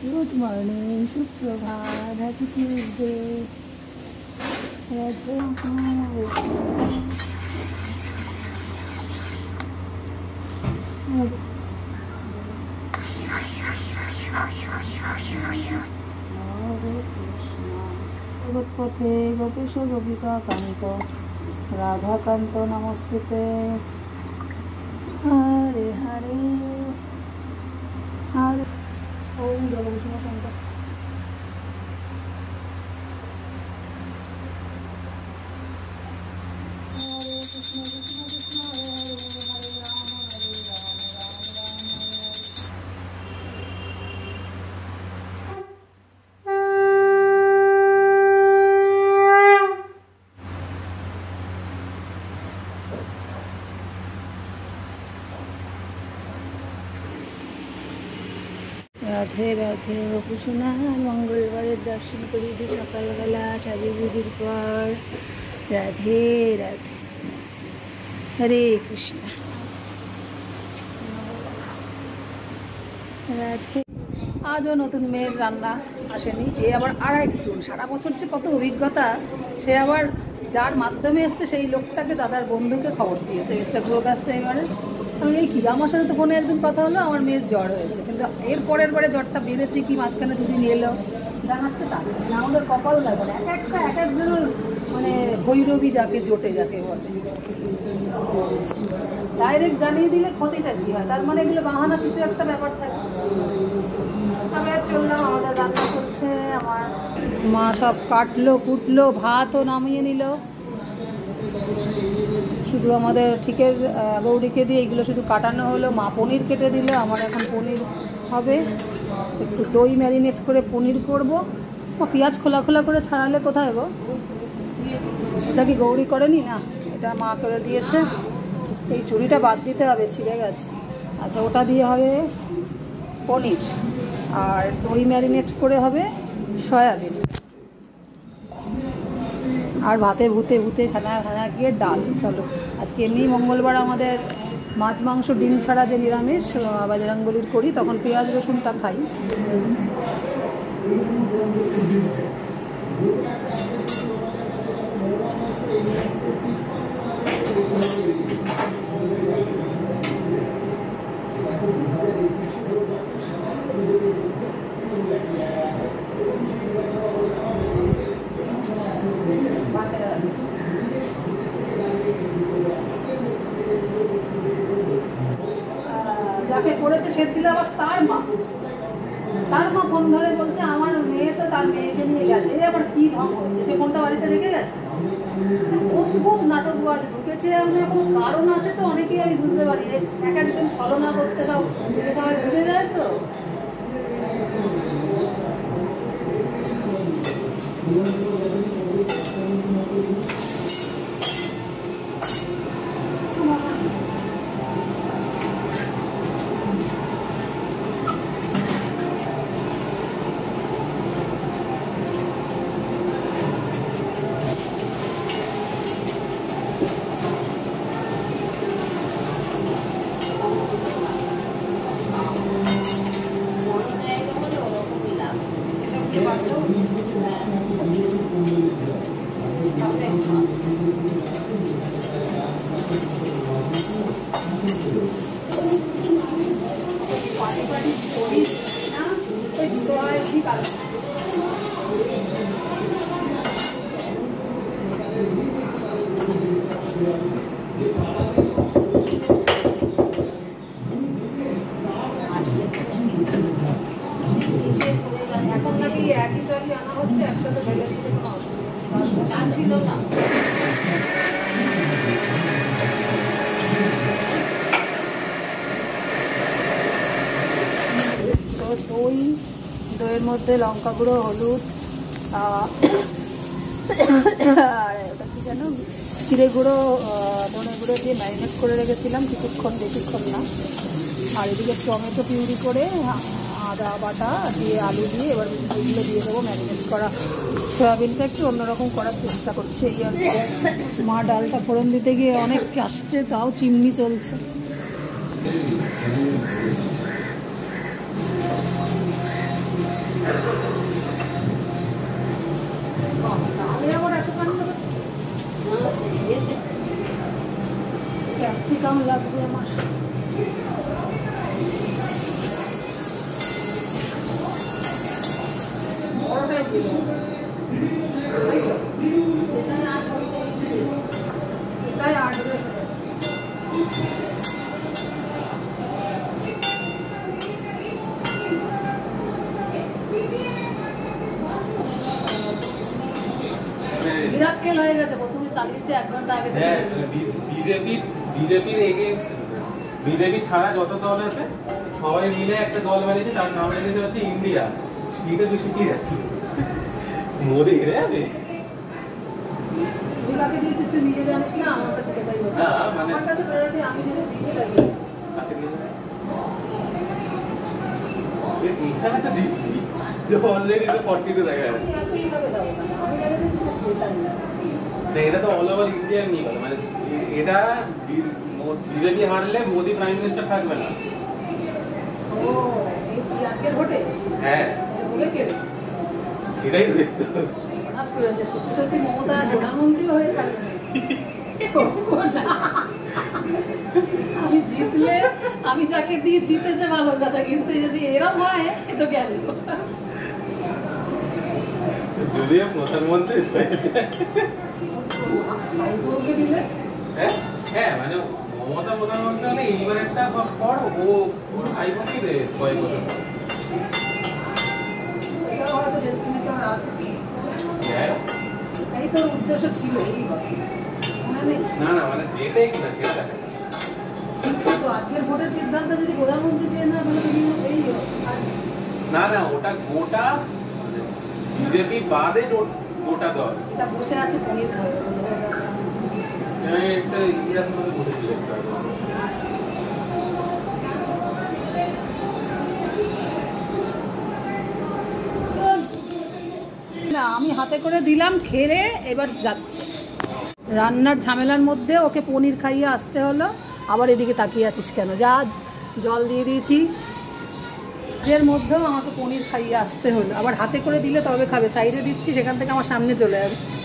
Good morning, সুপ্রভাত, happy Tuesday. জগৎপথে গোপীশ গোপিকা কান্ত রাধাকান্ত নমস্তুতে। হরে হরে হরে ওম জগদীশ কান্ত। রাধে রাধে গোপুসোনা, মঙ্গলবারের দর্শন করি দি সকালবেলা সাজু গুজির পর। রাধে রাধে, হরে কৃষ্ণ। রাধে। আজও নতুন মেয়ের রান্না আসেনি, এ আবার আর একজন। সারা বছর যে কত অভিজ্ঞতা, সে আবার যার মাধ্যমে এসছে সেই লোকটাকে দাদার বন্ধুকে খবর দিয়েছে মিস্টার প্রকাশ। এবারে আমি এই কি, আমার সাথে তো ফোনে একদিন কথা হলো, আমার মেয়ের জ্বর হয়েছে, কিন্তু এর পরের বারে জ্বরটা বেড়েছে কি মাঝখানে দুদিন এলো জানাচ্ছে তা আমাদের কপাল লাগে না। এক একজনের মানে ভৈরবী যাকে জোটে যাকে বলে, ডাইরেক্ট জানিয়ে দিলে ক্ষতিটা কি হয়, তার মানে এগুলো বাহানা কিছু একটা ব্যাপার থাকে। আমি আর চললাম, আমাদের রান্না করছে, আমার মা সব কাটলো কুটলো, ভাতও নামিয়ে নিল। শুধু আমাদের ঠিকের বৌদিকে দিয়ে এগুলো শুধু কাটানো হলো। মা পনির কেটে দিল, আমার এখন পনির হবে। একটু দই ম্যারিনেট করে পনির করবো। পেঁয়াজ খোলা খোলা করে ছাড়ালে কোথায় গো? এটা কি গৌরী করেনি? না, এটা মা করে দিয়েছে। এই চুড়িটা বাদ দিতে হবে, ছিঁড়ে গেছে। আচ্ছা, ওটা দিয়ে হবে পনির, আর দই ম্যারিনেট করে হবে সয়াবিন, আর ভাতে ভুতে ভুতে ছানা গিয়ে ডাল। চলো, আজকে এমনি মঙ্গলবার আমাদের মাছ মাংস ডিম ছাড়া যে নিরামিষ বাজরাঙ্গলির করি, তখন পেঁয়াজ রসুনটা খাই। যাকে করেছে সে ছিল আবার তার মা ফোন ধরে বলছে আমার মেয়ে তো তার মেয়েকে নিয়ে গেছে। আবার কি ঢং হচ্ছে, সে ফোনটা বাড়িতে রেখে গেছে। অদ্ভুত নাটক বাজ ঢুকেছে। আমি কোনো কারণ আছে তো, অনেকেই আমি বুঝতে পারি, এক একজন ছলনা করতে সবাই বুঝে যায় তো। এখন নাকি একই চাকরি আনা হচ্ছে, একসাথে ভেবে দিতে ছিল না। দইয়ের মধ্যে লঙ্কা গুঁড়ো, হলুদ, আর ওটা কি যেন জিরে গুঁড়ো, ধনে গুঁড়ো দিয়ে ম্যারিনেট করে রেখেছিলাম কিছুক্ষণ, বেশিক্ষণ না। আর এদিকে টমেটো পিউরি করে, আদা বাটা দিয়ে, আলু দিয়ে এবার ওইগুলো দিয়ে দেবো ম্যারিনেট করা। সয়াবিনটা একটু অন্যরকম করার চেষ্টা করছি। এই আর মা ডালটা ফোড়ন দিতে গিয়ে অনেক আসছে, তাও চিমনি চলছে। ক্যাপসিকাম লাগবে আমার। বড়টাই দিল, তাই তো? এটাই আটবে। বিরাট হয়ে গেছে, প্রথমে চালিয়েছে 1 ঘন্টা আগে। হ্যাঁ, বিজেপির এগেইনস্ট, বিজেপি ছাড়া যত দল আছে সবাই মিলে একটা দল বানিয়েছে, তার নাম রেখেছে হচ্ছে ইন্ডিয়া। শীতে বেশি কি যাচ্ছে, মোদি হেরে যাবে। তুই কাকে দিয়েছিস তুই নিজে জানিস না, আমার কাছে সেটাই হচ্ছে। আমার কাছে প্রায়োরিটি আমি নিজে দিতে লাগি। এখানে তো জিতবি, অলরেডি তো 42 দেখা যাচ্ছে। এটা তো অল ওভার ইন্ডিয়ার নিয়ে গেল, মানে এটা বিজেপি হারলে মোদি প্রাইম মিনিস্টার থাকবে না। ও এই আজকের ভোটে? হ্যাঁ, সেটাই দেখতে সত্যি মমতা প্রধানমন্ত্রী হয়ে ছাড়বে। আমি জিতলে, আমি যাকে দিয়ে জিতেছে ভালো কথা, কিন্তু যদি এরকম হয় তো গেল। যদি প্রধানমন্ত্রী হয়েছে দিলে হ্যাঁ, মানে মমতা প্রধানমন্ত্রী হলে এইবার একটা পর ও ওর ভাই বোনই রে কয়েক বছর পর। এই তোর উদ্দেশ্য ছিল না না, মানে যেটাই কিনা সেটা তো আজকের ভোটের সিদ্ধান্ত যদি প্রধানমন্ত্রী চেয়ে না তাহলে এই না না, ওটা গোটা বিজেপি বাদে গোটা দল এটা বসে আছে পনির খাবে। একটা ইরান মধ্যে বসেছিল না, আমি হাতে করে দিলাম, খেলে এবার যাচ্ছে। রান্নার ঝামেলার মধ্যে ওকে পনির খাইয়ে আসতে হলো। আবার এদিকে তাকিয়ে আছিস কেন? যা, জল দিয়ে দিয়েছি, এর মধ্যেও আমাকে পনির খাইয়ে আসতে হলো। আবার হাতে করে দিলে তবে খাবে, সাইডে দিচ্ছি সেখান থেকে আমার সামনে চলে আসছে।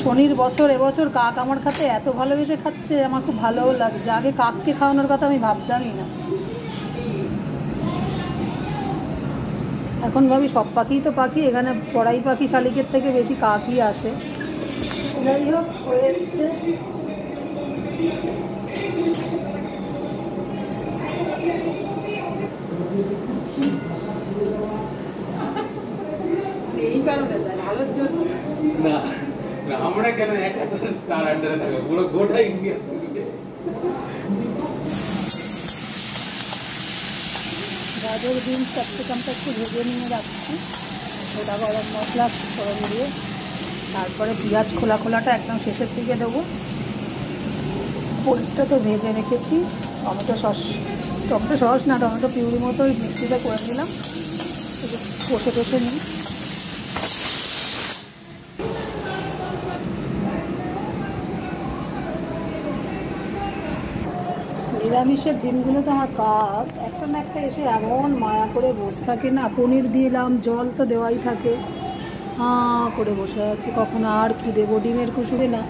শনির বছর এবছর কাক আমার কাছে এত ভালোবেসে খাচ্ছে, আমার খুব ভালোও লাগছে। আগে কাককে খাওয়ানোর কথা আমি ভাবতামই না, এখন ভাবি সব পাখিই তো পাখি, এখানে চড়াই পাখি শালিকের থেকে বেশি কাকই আসে। যাই হোক, হয়ে এসছে। এই কারণে যায় ভালোর জন্য না, আমরা কেন একা তার আন্ডারে থাকবো, পুরো গোটা ইন্ডিয়া। গাজর বিনস ক্যাপসিকামটা একটু ভেজে নিয়ে রাখছি, ওটা গরম মশলা ফোড়ন দিয়ে, তারপরে পেঁয়াজ খোলা খোলাটা একদম শেষের দিকে দেবো। পনিরটা তো ভেজে রেখেছি, টমেটো সস না, টমেটো পিউরি মতো ওই মিক্সিতে করে দিলাম, কষে টষে নিই। নিরামিষের দিনগুলোতে আমার কাজ একটা না একটা এসে এমন মায়া করে বসে থাকে না, পনির দিলাম, জল তো দেওয়াই থাকে, হাঁ করে বসে আছে, কখন আর কি দেবো, ডিমের কুসুরে না।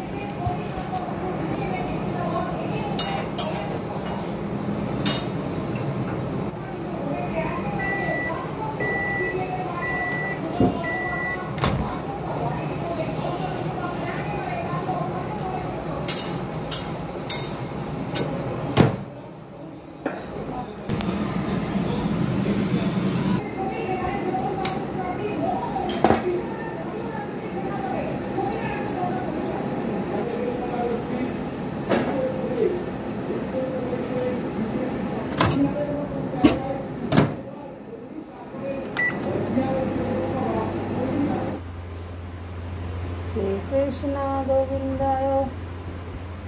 শ্রীকৃষ্ণ গোবিন্দায়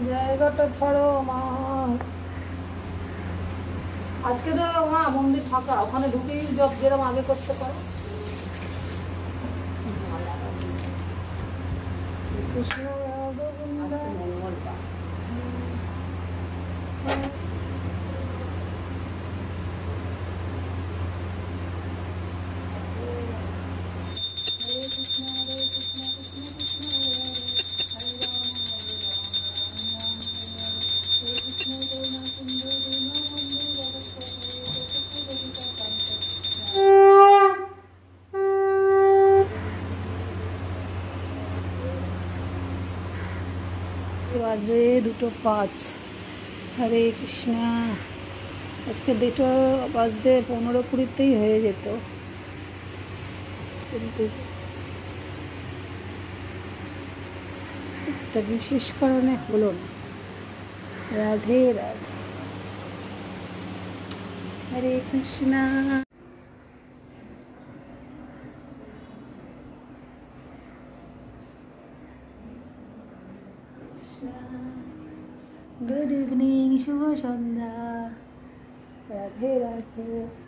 জায়গাটা ছাড়ো মা। আজকে তো মা মন্দির ফাঁকা, ওখানে ঢুকেই জব যেরকম আগে করতে পারো। শ্রীকৃষ্ণ গোবিন্দায় 2:05। হরে কৃষ্ণা। আজকে 2:15-15-20 হয়ে যেত, কিন্তু একটা বিশেষ কারণে হলো না। রাধে রাধে। হরে কৃষ্ণা। গুড ইভিনিং, শুভ সন্ধ্যা। রাধে রাধে।